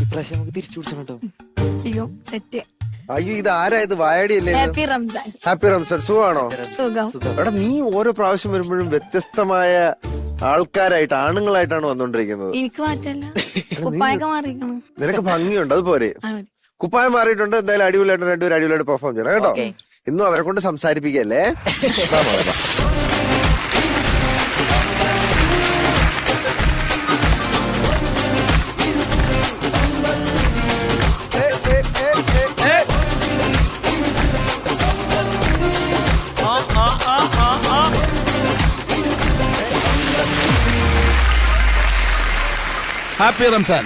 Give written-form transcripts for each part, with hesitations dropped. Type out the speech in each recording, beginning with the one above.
ഇപ്രാവശ്യം നമുക്ക് തിരിച്ചു പിടിച്ചോ. അയ്യോ തെറ്റ്. അയ്യോ ഇത് ആരാ ഇത്? വായാടിയല്ലേ? ഹാപ്പി റംസാൻ. ഹാപ്പി റംസാൻ. സുഖമാണോ? സുഖം. എടാ നീ ഓരോ പ്രാവശ്യം വരുമ്പോഴും വ്യത്യസ്തമായ ആൾക്കാരായിട്ട് ആണുങ്ങളായിട്ടാണ് വന്നോണ്ടിരിക്കുന്നത്. എനിക്ക് മാറ്റല്ല, കുപ്പായൊക്കെ മാറിയിരിക്കണം. നിനക്ക് ഭംഗിയുണ്ട്, അതുപോലെ കുപ്പായം മാറിയിട്ടുണ്ട്. എന്തായാലും അടിപൊളിയായിട്ട് രണ്ടുപേരും അടിപൊളിയായിട്ട് പെർഫോം ചെയ്യണം കേട്ടോ. ഇന്നും അവരെ കൊണ്ട് സംസാരിപ്പിക്കല്ലേ. ഹാപ്പി റംസാൻ.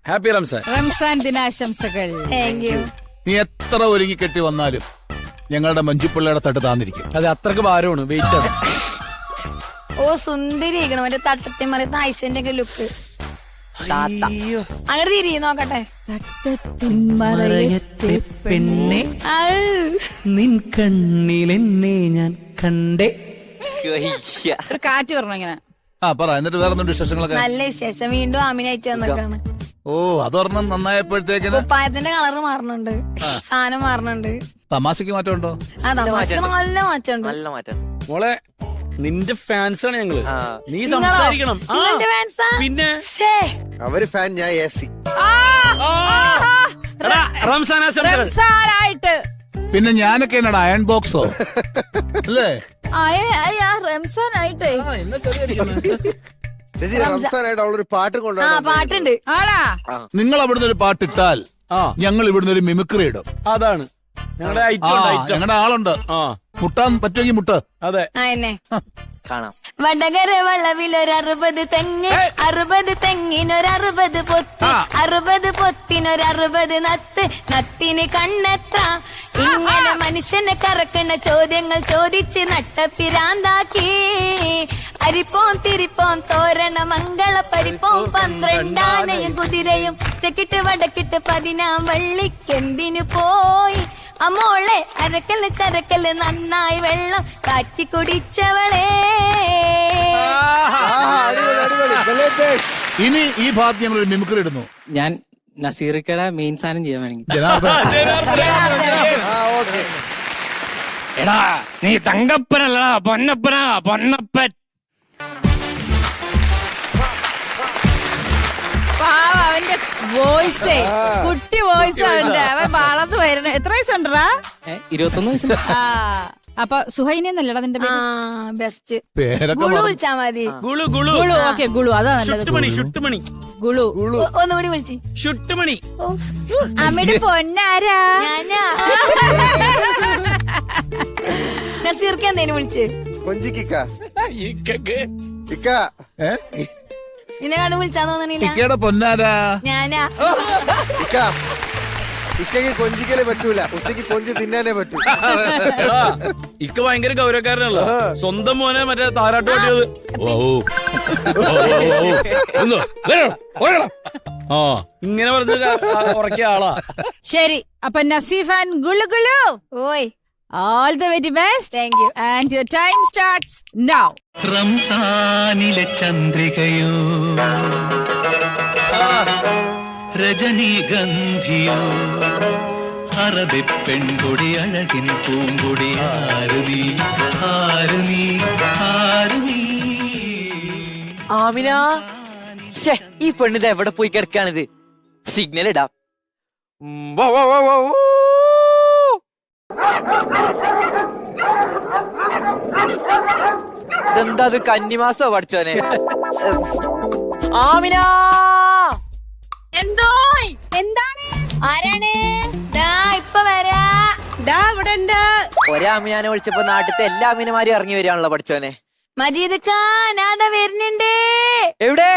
ഹാപ്പി റംസാൻ. റംസാൻ ദിനാശംസകൾ. Thank you. നീ എത്ര ഒരുങ്ങി കെട്ടി വന്നാലും ഞങ്ങളുടെ മഞ്ജുപ്പിള്ളയുടെ തട്ട് താന്നിരിക്കും. അത് അത്രക്ക് ഭാരമാണ്, വെയിറ്റ് ആണ്. ഓ സുന്ദരിക്കണം മറ്റേ തട്ടത്തെ മറിയ ആയിഷന്റെ ഒക്കെ ലുക്ക്. അങ്ങനെ തിരി നോക്കട്ടെ. പെണ്ണെ നിൻ കണ്ണിലെന്നെ ഞാൻ കണ്ടേ. ഒരു കാറ്റ് പറഞ്ഞു ഇങ്ങനെ. പറ, എന്നിട്ട് വേറെ ഒന്നും വിശേഷങ്ങളൊക്കെ? നല്ല വിശേഷം. വീണ്ടും ആമിനായിട്ട് വന്നേക്കാണ്. ഓ അതൊരെണ്ണം നന്നായപ്പോഴത്തേക്കിന് കുപ്പായത്തിന്റെ കളറ് മാറുന്നുണ്ട്, സാധനം മാറുന്നുണ്ട്. തമാശക്ക് മാറ്റമുണ്ടോ? ആ തമാശക്ക് നല്ല മാറ്റമുണ്ട്. നല്ല മാറ്റം. മോളെ നിന്റെ ഫാൻസ് ആണ് ഞങ്ങള്. നീ നിങ്ങളോ? സംസാരിക്കണം. നിങ്ങളുടെ ഫാൻസാ? പിന്നെ ശ്ശേ. അവര് ഫാൻ, ഞാൻ AC. റംസാൻ റംസാനായിട്ട് പിന്നെ ഞാനൊക്കെ എന്നടാ അയൺ ബോക്സോ അല്ലേ? റംസാനായിട്ടേ ചേച്ചി റംസാനായിട്ട് അവളൊരു പാട്ട് ആ കൊണ്ടുവരണം. പാട്ടുണ്ട്. ആടാ നിങ്ങൾ അവിടുന്ന് ഒരു പാട്ടിട്ടാൽ ഞങ്ങൾ ഇവിടുന്ന് ഒരു മിമിക്രി ഇടും. അതാണ് ഞങ്ങളുടെ ഞങ്ങളുടെ ആളുണ്ട്. മുട്ടാൻ പറ്റുമെങ്കിൽ മുട്ട. അതെ ആ എന്നെ കാണാം. വടകര വളവിലൊരു തെങ്ങ്, 60 തെങ്ങിനൊരു പൊത്ത്, 60 പൊത്തിനൊരു നത്ത്, നത്തിന് കണ്ണെത്ര. ഇങ്ങനെ മനുഷ്യനെ കറക്കുന്ന ചോദ്യങ്ങൾ ചോദിച്ച് നട്ടപ്പിരാന്താക്കി. അരിപ്പോം തിരിപ്പോം തോരണ മംഗള പരിപ്പോം 12 ആനയും കുതിരയും തെക്കിട്ട് വടക്കിട്ട് 14 വള്ളിക്കെന്തിനു പോയി. അമ്മോളെ അരക്കല് ചരക്കല് നന്നായി വെള്ളം കാറ്റി കുടിച്ചവളെ. ഇനി ഈ ഭാഗത്ത് ഞങ്ങൾ ഒരു മിമിക്രി ഇടുന്നു. ഞാൻ നസീറിക്കട മെയിൻ സാധനം ചെയ്യാൻ വേണമെങ്കിൽ. എടാ നീ തങ്കപ്പനല്ലടാ പൊന്നപ്പനാ, പൊന്നപ്പൻ. അവന്റെ വോയിസേ കുട്ടി വോയിസ് അവന്റെ. അവൻ വളർന്നു വരണ. എത്ര വയസ്സുണ്ടാ? 21 വയസ്സിൽ. അപ്പൊ സുഹൈനല്ലടാ നിന്റെ പേര്? ബെസ്റ്റ്. പേരൊക്കെ ഗുളു വിളിച്ചാ മതി. ഗുളു ഗുളു ഗുളു. ഓക്കെ ഗുളു, അതാ നല്ലത്. ഷുട്ടുമണി ഗുളു. ഒന്നുകൂടി വിളിച്ച്. ഷുട്ടുമണി. അമ്മയുടെ പൊന്നാരാ? ഞാനാ. നസീർക്ക് എന്തേലും വിളിച്ച് കൊഞ്ചിക്ക നിന്നെ കണ്ടു വിളിച്ചാന്ന് തോന്നണില്ല. ഇക്കയുടെ പൊന്നാരാ? ഞാനാ. ഇക്കയ്ക്ക് കൊഞ്ചിക്കലേ പറ്റൂല, ഉച്ചക്ക് കൊഞ്ച് തിന്നാനേ പറ്റൂ. ഇക്ക ഭയങ്കര ഗൗരവക്കാരനല്ലോ. സ്വന്തം മോനെ മറ്റേ താരാട്ട് പാട്ടിയത്. ഇങ്ങനെ പറഞ്ഞ ഉറക്കിയ ആളാ. ശരി, അപ്പൊ നസീഫ് ആൻഡ് ഗുളു ഗുളു, ഓയ് all the very best. Thank you. And your time starts now. റംസാനിലെ ചന്ദ്രികയോ രജനീഗന്ധിയോ അറബി പെൺകൊടി അഴകിൻ പൂങ്കൊടി ആരുവീ ആരുവീ ആരുവീ. ആമിന, ഈ പെണ്ണിത് എവിടെ പോയി കിടക്കാണിത്? സിഗ്നൽ ഇടാം. ഇതെന്താ അത്, കന്നിമാസോ പഠിച്ചോനെ? ആമിന, എന്തോ എന്താണ്? ആരാണ്? ഇപ്പൊ വരാ. ഒരാമിനാനെ വിളിച്ചപ്പോ നാട്ടിലത്തെ എല്ലാ അമീനമാരും ഇറങ്ങി വരികയാണല്ലോ പഠിച്ചോനെ. മജീദ് ഖാൻ അതാ വരുന്നുണ്ട്. എവിടെ?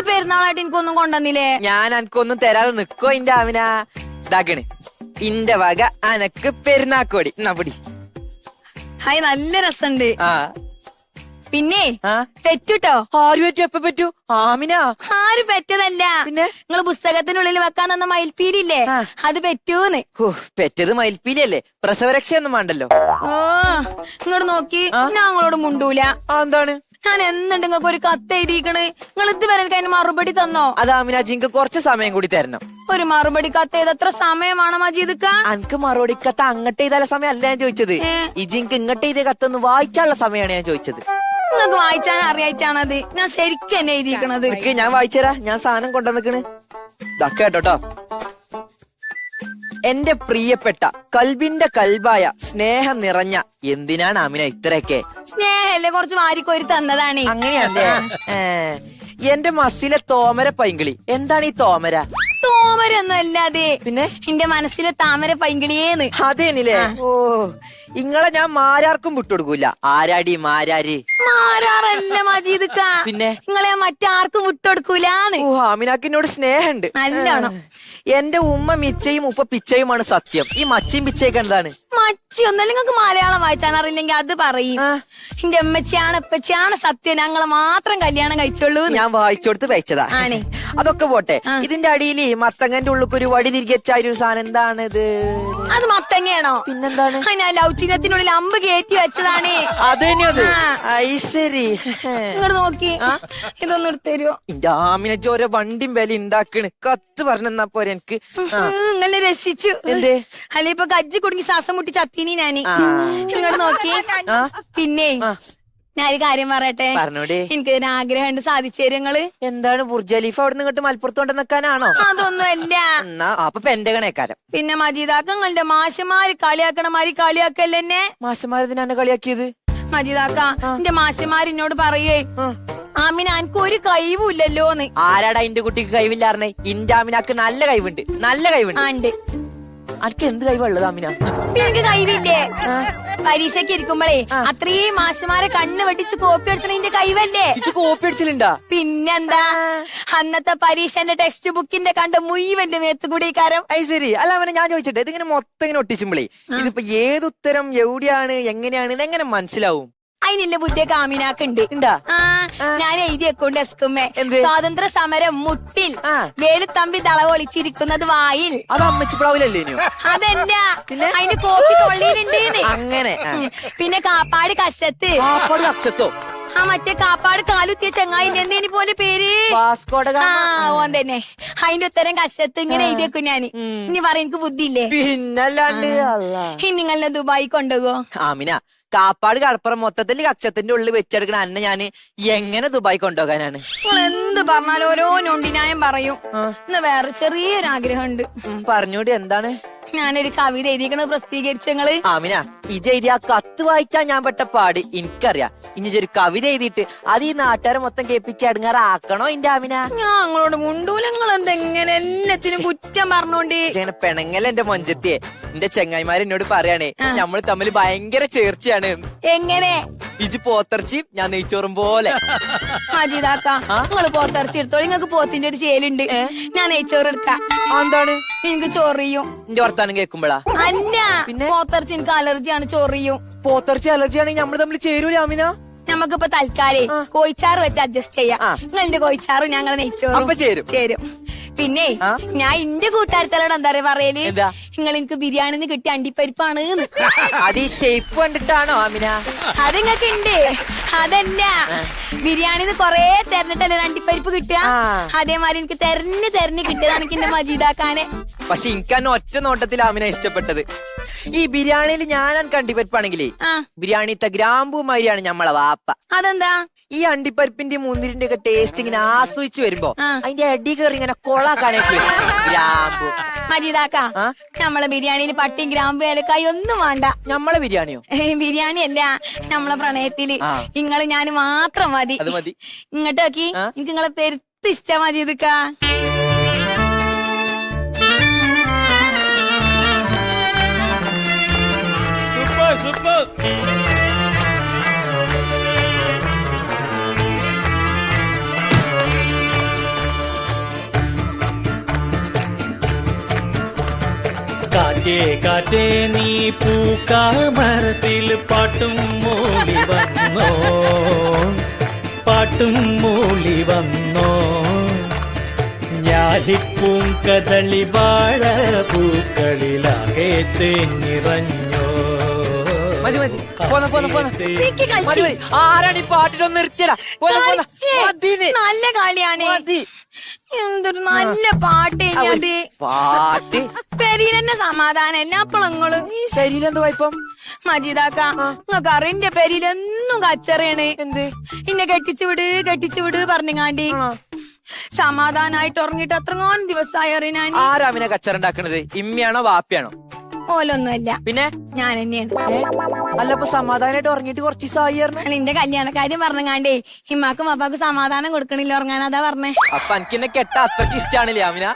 പെരുന്നാളായിട്ട് എനിക്കൊന്നും കൊണ്ടുവന്നില്ലേ? ഞാൻ എനിക്കൊന്നും തരാതെ നിക്കോ ഇന്റെ ആമിന. ഇതാക്കണ് ഇന്റെ വക അനക്ക് പെരുന്നാക്കോടി നപടി. ഹായ് നല്ല രസമുണ്ട്. ആ പിന്നെ ആ പെറ്റുട്ടോ. ആര് പറ്റൂ? എപ്പ പറ്റൂ? ആമിന ആരും പെറ്റതല്ല. പിന്നെ? നിങ്ങള് പുസ്തകത്തിനുള്ളിൽ വെക്കാൻ തന്ന മയിൽപ്പീലില്ലേ, അത് പെറ്റൂന്ന്. പെറ്റത് മയിൽപ്പീലിയല്ലേ, പ്രസവരക്ഷയൊന്നും വേണ്ടല്ലോ. ഓ ഇങ്ങോട്ട് നോക്കി, ഞങ്ങളോട് മുണ്ടൂല. എന്താണ്? ഞാൻ എന്നുണ്ട് നിങ്ങൾക്ക് ഒരു കത്ത് എഴുതിക്കണ്, നിങ്ങൾ ഇതുവരെ എനിക്ക് അതിന് മറുപടി തന്നോ? അത് ആമിന ജിങ്ക് കുറച്ച് സമയം കൂടി തരണം. ഒരു മറുപടി കത്ത് ചെയ്ത് എത്ര സമയമാണ് മജീദ്? അനക്ക് മറുപടി കത്ത് അങ്ങോട്ട് ചെയ്താല സമയം അല്ല ഞാൻ ചോദിച്ചത്. ഈ ജിങ്ക് ഇങ്ങോട്ട് ചെയ്ത കത്തൊന്ന് വായിച്ചാനുള്ള സമയമാണ് ഞാൻ ചോദിച്ചത്. നിങ്ങൾക്ക് വായിച്ചാൻ അറിയായിട്ടാണത്, ഞാൻ ശരിക്കും എന്നെ എഴുതിക്കണത്. ഞാൻ വായിച്ചരാ, ഞാൻ സാധനം കൊണ്ടുവന്നിക്കണ്. കേട്ടോ, എന്റെ പ്രിയപ്പെട്ട കൽബിന്റെ കൽബായ സ്നേഹം നിറഞ്ഞ, എന്തിനാണ് ആമിന ഇത്രയൊക്കെ? സ്നേഹല്ലേ കുറച്ച് വാരിക്കോരി തന്നതാണ്. അങ്ങനെയല്ലേ? എന്റെ മസിലെ തോമര പൈങ്കിളി. എന്താണ് ഈ തോമര? തോമരൊന്നും അല്ലാതെ പിന്നെ എന്റെ മനസ്സിലെ താമര പൈങ്കിളിയേന്ന്. അതേനില്ലേ? ഓ ഇങ്ങളെ ഞാൻ മാരാർക്കും വിട്ടുകൊടുക്കൂല. ആരാടി മാരാര്? മാരാറല്ല മജീദ്, പിന്നെ നിങ്ങളെ മറ്റാർക്കും വിട്ടുകൊടുക്കൂലാന്ന്. ഓ ആമിനാക്കിനോട് സ്നേഹമുണ്ട് നല്ലോണം. എന്റെ ഉമ്മ മിച്ചയും ഉപ്പ പിച്ചയുമാണ് സത്യം. ഈ മച്ചിയും പിച്ചയൊക്കെ എന്താണ്? മച്ചി ഒന്നല്ല, നിങ്ങൾക്ക് മലയാളം വായിച്ചാൻ അറിയില്ലെങ്കിൽ അത് പറയും. എന്റെ അമ്മച്ചിയാണ് ഉപ്പച്ചിയാണ് സത്യം, ഞങ്ങളെ മാത്രം കല്യാണം കഴിച്ചോളൂ. ഞാൻ വായിച്ചോടുത്ത് വെച്ചതാ. അതൊക്കെ പോട്ടെ, ഇതിന്റെ അടിയിൽ മത്തങ്ങന്റെ ഉള്ളിൽ ഒരു വടിലിരിച്ചായ ഒരു സാധനം എന്താണിത്? അത് മത്തങ്ങയാണോ? പിന്നെന്താണ്? ഞാൻ ലവ് ചിഹ്നത്തിനുള്ളിൽ അമ്പ് കയറ്റി വെച്ചതാണ്. അത് തന്നെയത്. ശരി, ഇങ്ങോട്ട് നോക്കി, ഇതൊന്നും എടുത്തരുമോ? ഇന്റെ ആമിനെ ചോര വണ്ടിയും വില ഉണ്ടാക്കണ്. കത്ത് പറഞ്ഞാ പോരെ എനിക്ക്. നിങ്ങളെ രസിച്ചു. എന്തേ? അല്ലെ ഇപ്പൊ കജ്ജി കുടുങ്ങി ശ്വാസം മുട്ടി ചത്തീനി ഞാന്. ഇങ്ങോട്ട് നോക്കി. പിന്നെ ഞാനൊരു കാര്യം പറയട്ടെ. പറഞ്ഞോടെ. എനിക്ക് ഒരു ആഗ്രഹം ഉണ്ട്, സാധിച്ചു തരും നിങ്ങള്? എന്താണ്? ബുർജ് ഖലീഫ അവിടെ നിന്ന് ഇങ്ങോട്ട് മലപ്പുറത്ത് കൊണ്ട് നിൽക്കാനാണോ? അതൊന്നും അല്ല. എന്നാ അപ്പൊ പെന്റകണേക്കാരം. പിന്നെ മജീദാക്ക നിങ്ങളുടെ മാഷമാര് കളിയാക്കണ മാതിരി കളിയാക്കല്ലെന്നെ. മാഷന്മാരെന്തിനാണ് കളിയാക്കിയത്? മജീദാക്ക എന്റെ മാഷമാര് എന്നോട് പറയേ, ആമിന എനിക്ക് ഒരു കഴിവില്ലല്ലോന്ന്. ആരാടാ എന്റെ കുട്ടിക്ക് കഴിവില്ലാർന്നേ? ഇന്റെ ആമിനാക്ക് നല്ല കഴിവുണ്ട്, നല്ല കഴിവുണ്ട്. ആണ്ട് അനക്ക് എന്ത് കഴിവുള്ളത് ആമിന? എനിക്ക് കഴിവില്ലേ? പരീക്ഷയ്ക്ക് ഇരിക്കുമ്പോഴേ അത്രയും മാഷമാരെ കണ്ണ് വെട്ടിച്ച് കോപ്പി അടിച്ചതിന്റെ കഴിവല്ലേ? കോപ്പി അടിച്ചിട്ടുണ്ടാ? പിന്നെന്താ, അന്നത്തെ പരീക്ഷന്റെ ടെക്സ്റ്റ് ബുക്കിന്റെ കണ്ട മുഴുവന്റെ മേത്ത് കൂടി കാരം. അത് ശരി. അല്ല അവനെ ഞാൻ ചോദിച്ചിട്ടെ, ഇതിങ്ങനെ മൊത്തം ഇങ്ങനെ ഒട്ടിച്ചുമ്പോളേ ഇതിപ്പോ ഏതുത്തരം എവിടെയാണ് എങ്ങനെയാണ് ഇതെങ്ങനെ മനസ്സിലാവും? അതിനുള്ള ബുദ്ധിയൊക്കെ ആമിനാക്കുണ്ട്. ഞാൻ എഴുതി വെക്കൊണ്ട് ഡെസ്കുമ്മേ, സ്വാതന്ത്ര്യ സമരം മുട്ടിൽ വേലുത്തമ്പി തളവൊളിച്ചിരിക്കുന്നത് വായിൽ. അത് അമ്മച്ചിപ്ലാവിലല്ലേ? അതല്ല, അതിന്റെ കോപ്പി കൊള്ളിയിലുണ്ട്. അങ്ങനെ. പിന്നെ കാപ്പാട് കശത്ത്. അക്ഷത്തോ? മറ്റേ കാപ്പാട് കാലുത്തിയ ചങ്ങായി എന്തേനി പോലെ പേര്? ഓൻ തന്നെ. അതിന്റെ ഉത്തരം കശത്ത് ഇങ്ങനെ എഴുതി വെക്കും ഞാൻ. ഇനി പറ, എനിക്ക് ബുദ്ധിയില്ലേ? പിന്നല്ലാണ്ട്. നിങ്ങളെ ദുബായി കൊണ്ടുപോകോ? ആമിന, കാപ്പാട് കടപ്പുറം മൊത്തത്തിൽ കക്ഷത്തിന്റെ ഉള്ളിൽ വെച്ചെടുക്കണ അന്നെ ഞാന് എങ്ങനെ ദുബായി കൊണ്ടുപോകാനാണ്? എന്ത് പറഞ്ഞാലും ഓരോ നൊണ്ടിനായം പറയും. ഇന്ന് വേറെ ചെറിയൊരു ആഗ്രഹം ഉണ്ട്. പറഞ്ഞോടി, എന്താണ്? ഞാനൊരു കവിത എഴുതിക്കണ പ്രസിദ്ധീകരിച്ചു. നിങ്ങള് ആമിന ഇജ എഴുതി ആ കത്ത് വായിച്ചാ ഞാൻ പെട്ട പാട് എനിക്കറിയാം. ഇനി ഒരു കവിത എഴുതിയിട്ട് അത് ഈ നാട്ടുകാരെ മൊത്തം കേൾപ്പിച്ച് അടുങ്ങാറാക്കണോ ഇന്റെ ആമിന? ഞങ്ങളോട് മുണ്ടൂലങ്ങൾ എന്തെങ്ങനെ എല്ലാത്തിനും കുറ്റം പറഞ്ഞോണ്ട് പെണങ്ങൽ എന്റെ മൊഞ്ചത്തിയെ. എന്റെ ചെങ്ങായിമാർ എന്നോട് പറയാണേ, നമ്മൾ തമ്മിൽ ഭയങ്കര ചേർച്ചയാണ്. എങ്ങനെ? ഇജ് പോത്തിറച്ചിയും ഞാൻ നെയ്ച്ചോറും പോലെ. മജീദാക്ക, നിങ്ങള് പോത്തിറച്ചി എടുത്തോളൂ, നിങ്ങൾക്ക് പോത്തിന്റെ ഒരു ചേലുണ്ട്. ഞാൻ നെയ്ച്ചോറ് എടുക്കാം. എന്താണ്? എനിക്ക് ചൊറിയും. എന്റെ വർത്താനം കേൾക്കുമ്പോഴാ? അല്ല, പോത്തിറച്ചി എനിക്ക് അലർജിയാണ്, ചൊറിയും. പോത്തിറച്ചി അലർജിയാണെങ്കിൽ നമ്മൾ തമ്മിൽ ചേരൂല ആമിന? നമുക്കിപ്പോ തൽക്കാലേ കോഴിച്ചാറ് വെച്ച് അഡ്ജസ്റ്റ് ചെയ്യാം. നിങ്ങളുടെ കോഴിച്ചാറും ഞങ്ങൾ നെയ്ച്ചോറും ചേരും. പിന്നെ ഞാൻ എന്റെ കൂട്ടുകാരത്തോട് എന്താ പറയാ പറയല്, നിങ്ങൾ എനിക്ക് ബിരിയാണിന്ന് കിട്ടിയ അണ്ടിപ്പരിപ്പാണ്. അത് ഈ ഷേപ്പ് കണ്ടിട്ടാണോ ആമിന? അത് നിങ്ങൾക്ക് ഉണ്ട്. അതല്ല, ബിരിയാണിന്ന് കൊറേ തെരഞ്ഞിട്ടല്ലേ അണ്ടിപ്പരിപ്പ് കിട്ടുക. അതേമാതിരി എനിക്ക് തെരഞ്ഞു കിട്ടിയതാണ് എനിക്ക് എന്റെ മജീദാക്കാനെ. പക്ഷെ എനിക്കന്നെ ഒറ്റ നോട്ടത്തിൽ ആമിന ഇഷ്ടപ്പെട്ടത്. ഈ ബിരിയാണിയിൽ ഞാൻ അണ്ടിപ്പരിപ്പാണെങ്കിലേ ബിരിയാണിത്തെ ഗ്രാമ്പൂ മാതിരിയാണ് ഞമ്മളെ വാപ്പ. അതെന്താ? ഈ അണ്ടിപ്പരിപ്പിന്റെ മുന്തിരിന്റെ ഒക്കെ ടേസ്റ്റ് ഇങ്ങനെ ആസ്വദിച്ച് വരുമ്പോ അതിന്റെ അടി കയറി ഇങ്ങനെ കൊളാക്കാനായിട്ട് ഗ്രാമ്പൂ. മജീദാക്ക, നമ്മളെ ബിരിയാണിയിൽ പട്ടിയും ഗ്രാമ്പൂ ഏലക്കായി ഒന്നും വേണ്ട. നമ്മളെ ബിരിയാണിയോ? ബിരിയാണി അല്ല, നമ്മളെ പ്രണയത്തില് നിങ്ങള് ഞാൻ മാത്രം മതി. ഇങ്ങോട്ട് നോക്കി, എനിക്ക് നിങ്ങളെ പെരുത്ത് ഇഷ്ടം മജീദക്ക. Super super. കാറ്റ് കാറ്റേ കാറ്റേ നീ പൂക്കാമരത്തിൽ പാട്ടും മൂളി വന്നോ, പാട്ടും മൂളി വന്നോ, ഞാലിപ്പൂം കദളി വാഴ പൂക്കളിലാകെ തേഞ്ഞിറഞ്ഞോ. മതി മതി, പോന്ന പോന്ന പോന്ന. ആരാണ് ഈ പാട്ടിട്ടൊന്ന് നിർത്തിയടാ. നല്ല കളിയാണ്. എന്തൊരു നല്ല പാട്ട്. പാട്ട് പെരിയിലെന്നെ സമാധാനം എന്നെ അപ്പളങ്ങള് ശരീരം ഇപ്പം മജീദാക്ക നിങ്ങൾക്ക് അറിയ പെരിയിലെന്നും കച്ചറയാണ്. എന്ത് ഇന്നെ കെട്ടിച്ചു വിട് പറഞ്ഞാണ്ടി സമാധാനായിട്ട് ഉറങ്ങിട്ട് അത്രങ്ങാനും ദിവസമായി അറിയാൻ. ആരാമിനെ കച്ചറുണ്ടാക്കണത്? ഇമ്മയാണോ വാപ്പയാണോ? ഓലൊന്നുമല്ല, പിന്നെ ഞാൻ തന്നെയാണ്. അല്ല അപ്പൊ സമാധാനായിട്ട് ഉറങ്ങിട്ട് കുറച്ച് ദിവസമായിരുന്നു. നിന്റെ കല്യാണക്കാര്യം പറഞ്ഞാണ്ടേ ഇമ്മാക്കും അപ്പാക്കും സമാധാനം കൊടുക്കണില്ല ഉറങ്ങാൻ, അതാ പറഞ്ഞേ. അപ്പൊ എനിക്ക് എന്നെ കെട്ട അത്രക്ക് ഇഷ്ടാണില്ലേ അമിന?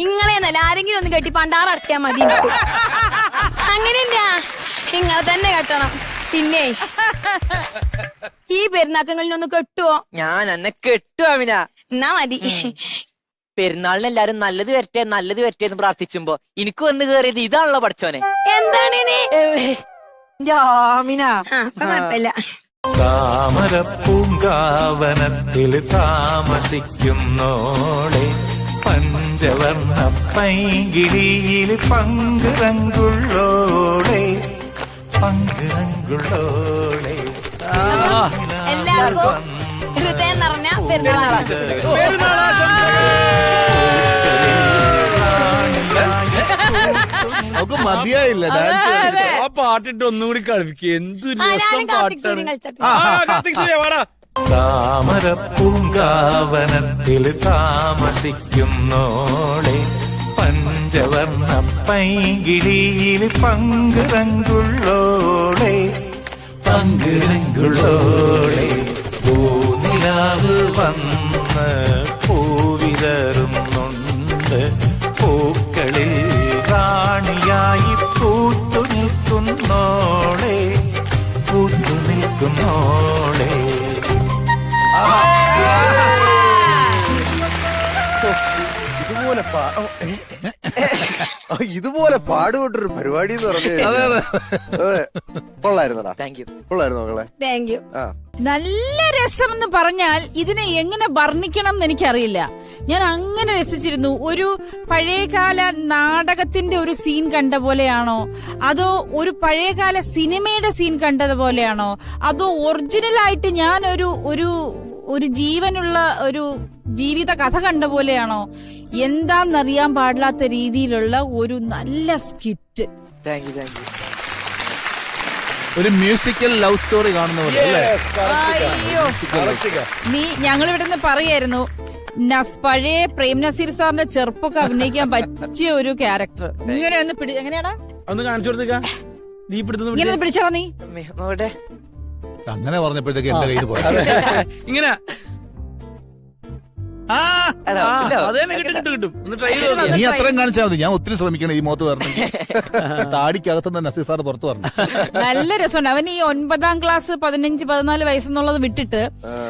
ഇങ്ങളെന്നല്ല ആരെങ്കിലും ഒന്ന് കെട്ടി പണ്ടാറടക്കിയാ മതി. അങ്ങനെയല്ല, ഇങ്ങളെ തന്നെ കെട്ടണം. പിന്നെ ഈ പെരുന്നാക്കങ്ങളിലൊന്ന് കെട്ടുവോ? ഞാൻ എന്നെ കെട്ടു അമിന. എന്നാ മതി. പെരുന്നാളിന് എല്ലാരും നല്ലത് വരട്ടെ നല്ലത് വരട്ടെ എന്ന് പ്രാർത്ഥിച്ചുമ്പോ എനിക്ക് വന്ന് കേറിയത് ഇതാണല്ലോ പഠിച്ചോനെ. എന്താണ് ആമിന? കുഴപ്പമില്ല. താമരപ്പൂങ്കാവനത്തിൽ താമസിക്കുന്നോളെ, പഞ്ചവർണ്ണ പൈങ്കിളിയിൽ പങ്കുറങ്കുള്ളോളെ, പങ്കുറങ്കുള്ളോളെ. എല്ലാവർക്കും ഹൃദയം നിറഞ്ഞ നമുക്ക് മതിയായില്ല ഡാൻസ്. ആ പാട്ടിട്ട് ഒന്നുകൂടി കളിപ്പിക്കുക. എന്ത് രസം പാട്ടാണ്. താമരപ്പൂങ്കാവനത്തിൽ താമസിക്കുന്നോളെ, പഞ്ചവർണ്ണ പൈങ്കിളിയിൽ പങ്കുറങ്കുള്ളോളെ, പങ്കുറങ്കുള്ളോളെ. പൂനിലാവ് വന്ന് പൂവിതറുന്നുണ്ട്, പൂക്കളിൽ റാണിയായി പൂത്തു നിൽക്കുന്നോളെ, പൂത്തു നിൽക്കുന്നോളെ. ഇതുപോലെ പാടുകൊണ്ടൊരു പരിപാടി എന്ന് പറഞ്ഞു. കൊള്ളായിരുന്നടാ. കൊള്ളായിരുന്നു മക്കളെ. Thank you. നല്ല രസം എന്ന് പറഞ്ഞാൽ ഇതിനെ എങ്ങനെ വർണ്ണിക്കണം എന്ന് എനിക്കറിയില്ല. ഞാൻ അങ്ങനെ രസിച്ചിരുന്നു. ഒരു പഴയകാല നാടകത്തിന്റെ ഒരു സീൻ കണ്ട പോലെയാണോ, അതോ ഒരു പഴയകാല സിനിമയുടെ സീൻ കണ്ടതുപോലെയാണോ, അതോ ഒറിജിനലായിട്ട് ഞാൻ ഒരു ജീവനുള്ള ഒരു ജീവിത കഥ കണ്ട പോലെയാണോ, എന്താന്നറിയാൻ പാടില്ലാത്ത രീതിയിലുള്ള ഒരു നല്ല സ്കിറ്റ്. ഒരു മ്യൂസിക്കൽ ലവ് സ്റ്റോറി കാണുന്ന പോലെ അല്ലേ? അയ്യോ, ഞങ്ങൾ ഇവിടെ നിന്ന് പറയായിരുന്നു പഴയ പ്രേം നസീർ സാറിന്റെ ചെറുപ്പൊക്കെ അഭിനയിക്കാൻ പറ്റിയ ഒരു ക്യാരക്ടർ. ഇങ്ങനെ ഒന്ന് എങ്ങനെയാടാ ഒന്ന് കാണിച്ചു കൊടുത്തേക്കാ. നീ ഇങ്ങനെ പിടിച്ചോ നീ. അങ്ങനെ പറഞ്ഞപ്പോഴത്തേക്ക് എന്റെ കയ്യിൽ പോയി. ഇങ്ങനെ നീ അത്രയും കാണിച്ചാൽ മതി. ഞാൻ ഒത്തിരി ശ്രമിക്കണം ഈ മുഖത്ത് പറഞ്ഞു. താടിക്കകത്തുനിന്ന് നസീർ സാർ പുറത്ത് പറഞ്ഞു. നല്ല രസമുണ്ട്. അവൻ ഈ 9ാം ക്ലാസ് 15-14 വയസ്സെന്നുള്ളത് വിട്ടിട്ട്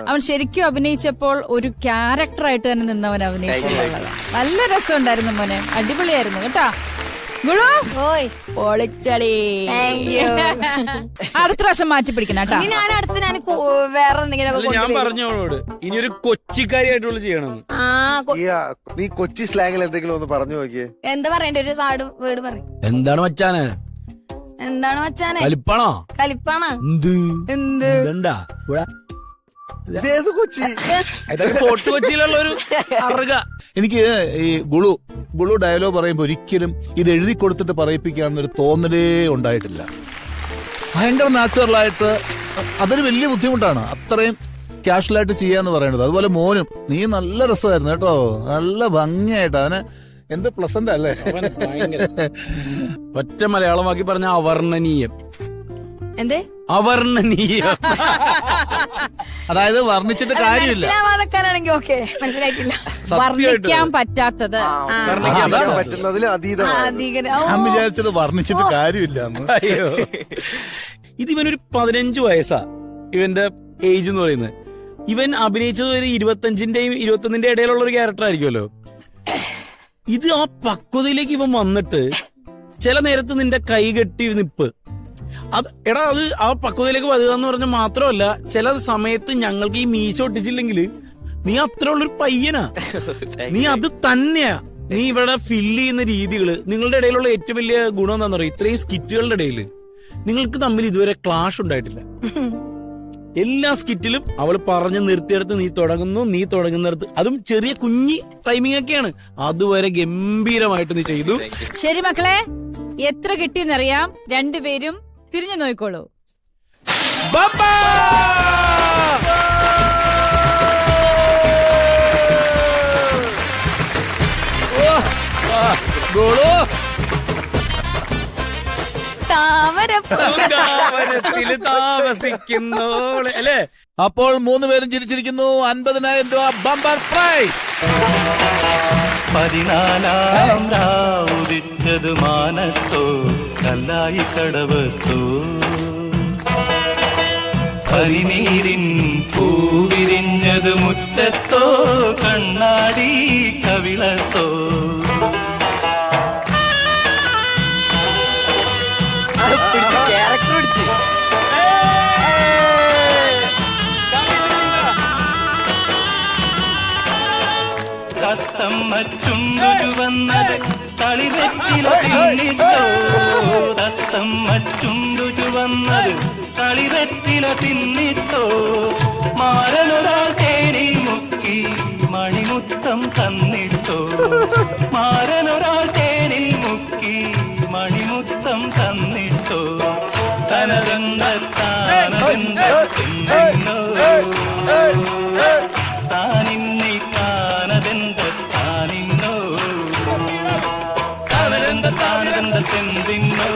അവൻ ശരിക്കും അഭിനയിച്ചപ്പോൾ ഒരു ക്യാരക്ടറായിട്ട് തന്നെ നിന്നവൻ അഭിനയിച്ചു. നല്ല രസമുണ്ടായിരുന്നു മോനെ, അടിപൊളിയായിരുന്നു കേട്ടാ. അടുത്ത പ്രാവശ്യം മാറ്റി പിടിക്കണം കേട്ടോ. ഞാൻ അടുത്ത് ഞാൻ വേറെ എന്തെങ്കിലും ഞാൻ പറഞ്ഞോളോട് ഇനിയൊരു കൊച്ചിക്കാരിയായിട്ടുള്ള ചെയ്യണമെന്ന്. നീ കൊച്ചി സ്ലാങ്ങിൽ എന്തെങ്കിലും ഒന്ന് പറഞ്ഞു നോക്കിയേ. എന്താ പറയണ്ടേ? ഒരു വേർഡ് പറയും. എന്താണ് മച്ചാനെ? എന്താണ് മച്ചാനെ? കലിപ്പാണോ? കലിപ്പാണോ? എന്ത് എന്താ ഇതേത് കൊച്ചി? ഫോർട്ട് കൊച്ചിയിലുള്ള ഒരു അറുക. എനിക്ക് ഈ ഗുളു ഡയലോഗ് പറയുമ്പോ ഒരിക്കലും ഇത് എഴുതി കൊടുത്തിട്ട് പറയിപ്പിക്കാന്നൊരു തോന്നലേ ഉണ്ടായിട്ടില്ല. ഭയങ്കര നാച്ചുറലായിട്ട്, അതൊരു വലിയ ബുദ്ധിമുട്ടാണ് അത്രയും കാഷ്വലായിട്ട് ചെയ്യാന്ന് പറയുന്നത്. അതുപോലെ മോനും നീ നല്ല രസമായിരുന്നു കേട്ടോ, നല്ല ഭംഗിയായിട്ട്. അവന് എന്ത് പ്ലസന്റ് അല്ലേ? ഒറ്റ മലയാളമാക്കി പറഞ്ഞ അവർണ്ണനീയം. എന്തേ അവർണ്ണനീയം? അതായത് വർണ്ണിച്ചിട്ട് കാര്യമില്ല. ഓക്കെ, മനസ്സിലായിട്ടില്ല. വർണ്ണിക്കാൻ പറ്റാത്തത് പറ്റുന്നതിലും ഞാൻ വിചാരിച്ചത് വർണ്ണിച്ചിട്ട് കാര്യമില്ല. അയ്യോ, ഇതിവനൊരു 15 വയസ്സാ ഇവന്റെ ഏജ് എന്ന് പറയുന്നത്. ഇവൻ അഭിനയിച്ചത് ഒരു 25-ന്റെയും 21-ന്റെ ഇടയിലുള്ള ഒരു ക്യാരക്ടർ ആയിരിക്കുമല്ലോ. ഇത് ആ പക്വതയിലേക്ക് ഇവൻ വന്നിട്ട് ചില നേരത്ത് നിന്റെ കൈ കെട്ടി നിപ്പ് അത് എടാ അത് ആ പക്വതയിലേക്ക് വരിക എന്ന് പറഞ്ഞാൽ മാത്രമല്ല, ചില സമയത്ത് ഞങ്ങൾക്ക് ഈ മീശ ഒട്ടിച്ചില്ലെങ്കിൽ നീ അത്ര ഉള്ളൊരു പയ്യനാ. നീ അത് തന്നെയാ. നീ ഇവിടെ ഫില്ല് ചെയ്യുന്ന രീതികള്, നിങ്ങളുടെ ഇടയിലുള്ള ഏറ്റവും വലിയ ഗുണം എന്താണെന്ന് പറയുക, ഇത്രയും സ്കിറ്റുകളുടെ ഇടയിൽ നിങ്ങൾക്ക് തമ്മിൽ ഇതുവരെ ക്ലാഷ് ഉണ്ടായിട്ടില്ല. എല്ലാ സ്കിറ്റിലും അവൾ പറഞ്ഞു നിർത്തിയെടുത്ത് നീ തുടങ്ങുന്നിടത്ത്, അതും ചെറിയ കുഞ്ഞി ടൈമിംഗ് ഒക്കെയാണ്, അതുവരെ ഗംഭീരമായിട്ട് നീ ചെയ്തു. ശരി മക്കളെ, എത്ര കിട്ടിയെന്നറിയാം. രണ്ടുപേരും തിരിഞ്ഞു നോക്കിക്കോളൂ. താമസിക്കുന്നോളെ അല്ലേ? അപ്പോൾ 3 പേരും ചിരിച്ചിരിക്കുന്നു. 50,000 രൂപ ബമ്പർ പ്രൈസ്. 14-ാം രാവുദിച്ചത് മാനത്തോ കല്ലായി കടവത്തോ, പനിനീരിൻ പൂവിരിഞ്ഞത് മുറ്റത്തോ കണ്ണാടി കവിളത്തോ. തത്തമ്മ ചുണ്ടു വന്നത് തളിവെറ്റില തിന്നിട്ടോ, തത്തമ്മ ചുണ്ടു വന്നത് തളിവെറ്റില തിന്നിട്ടോ. മാരനൊരാൾ തേനിൽ മുക്കി മണിമുത്തം തന്നിട്ടോ, മാരനൊരാൾ തേനിൽ മുക്കി മണിമുത്തം തന്നിട്ടോ. താനിന്നെ കാനതെന്ത താനിന്നോ, താനതെന്ത താനതെന്ത തെന്തിന്നോ.